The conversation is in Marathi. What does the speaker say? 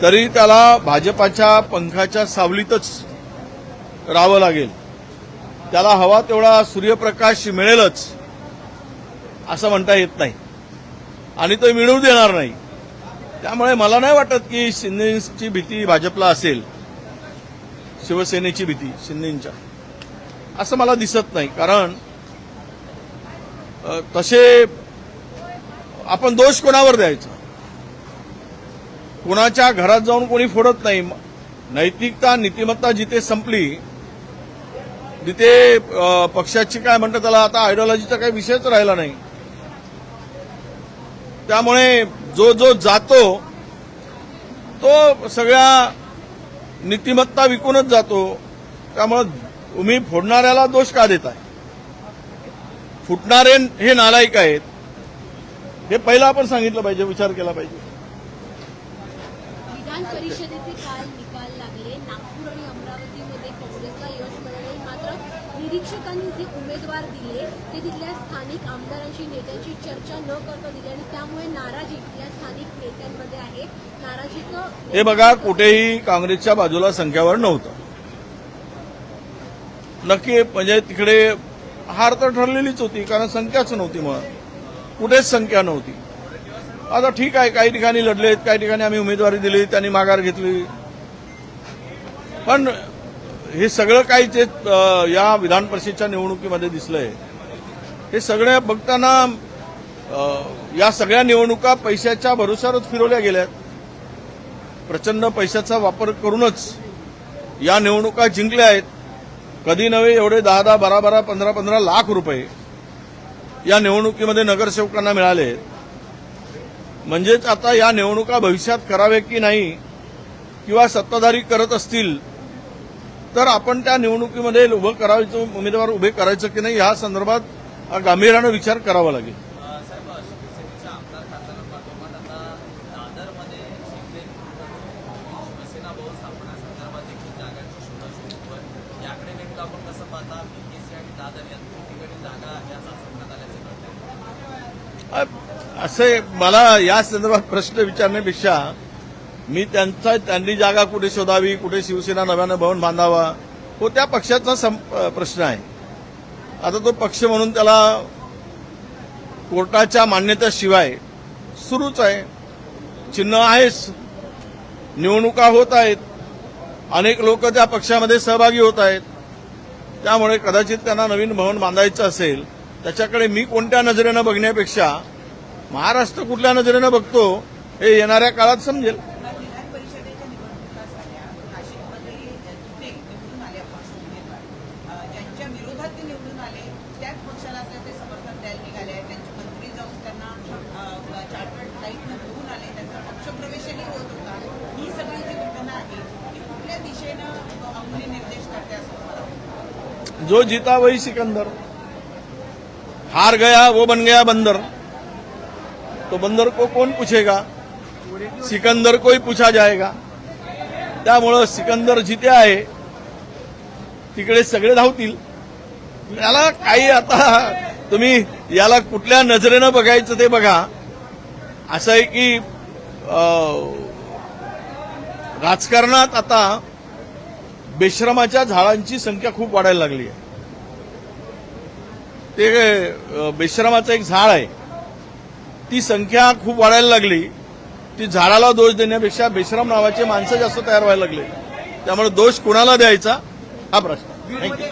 तरी त्याला भाजपाच्या पंखाच्या सावलीतच राहावं लागेल. त्याला हवा तेवढा सूर्यप्रकाश मिळेलच असं म्हणता येत नाही आणि तो मिळवू देणार नाही. त्यामुळे मला नाही वाटत की शिंदेची भीती भाजपला असेल, शिवसेनेची भीती शिंदेच्या, असं मला दिसत नाही. कारण तसे आपण दोष कोणावर द्यायचा? कोणाच्या घरात जाऊन कोणी फोडत नाही. नैतिकता नीतिमत्ता जिथे संपली तिथे पक्षाची काय म्हणतात त्याला आता आयडिओलॉजीचा काही विषयच राहिला नाही. त्यामुळे जो जो जातो तो सगळ्या नीतिमत्ता विकूनच जातो. त्यामुळे तुम्ही फोडणाऱ्याला दोष का देताय? फुटणारे हे नालायक आहेत हे पहिला आपण सांगितलं पाहिजे, विचार केला पाहिजे. विधान परिषदेचे काल निकाल लागले. नागपूर आणि अमरावतीमध्ये काँग्रेसला यश मिळाले. मात्र निरीक्षकांनी जे उमेदवार दिले ते तिथल्या स्थानिक आमदारांशी नेत्यांशी चर्चा न करता दिली आणि त्यामुळे नाराजी या स्थानिक नेत्यांमध्ये आहे. नाराजीचं हे बघा, कुठेही काँग्रेसच्या बाजूला संख्याबळ नव्हतं. नक्की म्हणजे तिकडे हार तर ठरलेलीच होती, कारण संख्याच नव्हती. मग कुठेच संख्या नव्हती. आता ठीक आहे, काही ठिकाणी लढलेत, काही ठिकाणी आम्ही उमेदवारी दिली, त्यांनी माघार घेतली. पण हे सगळं काही जे या विधान परिषदेच्या निवडणुकीमध्ये दिसलंय हे सगळं बघताना या सगळ्या निवडणुका पैशाच्या भरोश्यावरच फिरवल्या गेल्यात. प्रचंड पैशाचा वापर करूनच या निवडणुका जिंकल्या आहेत. कधी नव्हे एवढे 10-10, 12-12, 15-15 लाख रुपये या निवडणुकीमध्ये नगरसेवकांना मिळाले. म्हणजेच आता या निवडणुका भविष्यात करावे की नाही, किंवा सत्ताधारी करत असतील तर आपण त्या निवडणुकीमध्ये उभं करायचं, उमेदवार उभे करायचं की नाही, या संदर्भात गांभीर्यानं विचार करावा लागेल. असे मला या संदर्भात प्रश्न विचारण्यापेक्षा मी त्यांनी जागा कुठे शोधावी, कुठे शिवसेना नव्यानं भवन बांधावा, तो त्या पक्षाचा प्रश्न आहे. आता तो पक्ष म्हणून त्याला कोर्टाच्या मान्यतेशिवाय सुरूच आहे. चिन्ह आहेच, निवडणुका होत आहेत, अनेक लोक त्या पक्षामध्ये सहभागी होत आहेत. त्यामुळे कदाचित त्यांना नवीन भवन बांधायचं असेल, त्याच्याकडे मी कोणत्या नजरेनं बघण्यापेक्षा महाराष्ट्र कुठल्या नजरेनं बघतो हे येणाऱ्या काळात समजेल. विधान परिषदेच्या निवडणुका झाल्या, नाशिकमध्ये ते निवडून आले अपक्ष उमेदवार, ज्यांच्या विरोधात ते निवडून आले त्याच पक्षाला ते समर्थन द्यायला निघाले. त्यांचे मंत्री जाऊन त्यांना चार्टर्ड लाईटनं घेऊन आले, त्यांचा पक्षप्रवेशही होत होता. ही सगळी जी घटना आहे ती कुठल्या दिशेनं अंमली निर्देश करते असं मला वाटतं? जो जीता वही सिकंदर, हार गया वो बन गया बंदर. तो बंदर को कौन पूछेगा? सिकंदर को ही पूछा जाएगा. त्यामुळं सिकंदर जिथे आहे तिकडे सगळे धावतील. याला काही आता तुम्ही याला कुठल्या नजरेनं बघायचं ते बघा. असं आहे की राजकारणात आता बेश्रमाच्या झाडांची संख्या खूप वाढायला लागली आहे. ते बेश्रमाचं एक झाड आहे, ती संख्या खूप वाढायला लागली. ती झाडाला दोष देण्यापेक्षा बेश्रम नावाचे माणसं जास्त तयार व्हायला लागले. त्यामुळे दोष कुणाला द्यायचा हा प्रश्न. थँक्यू.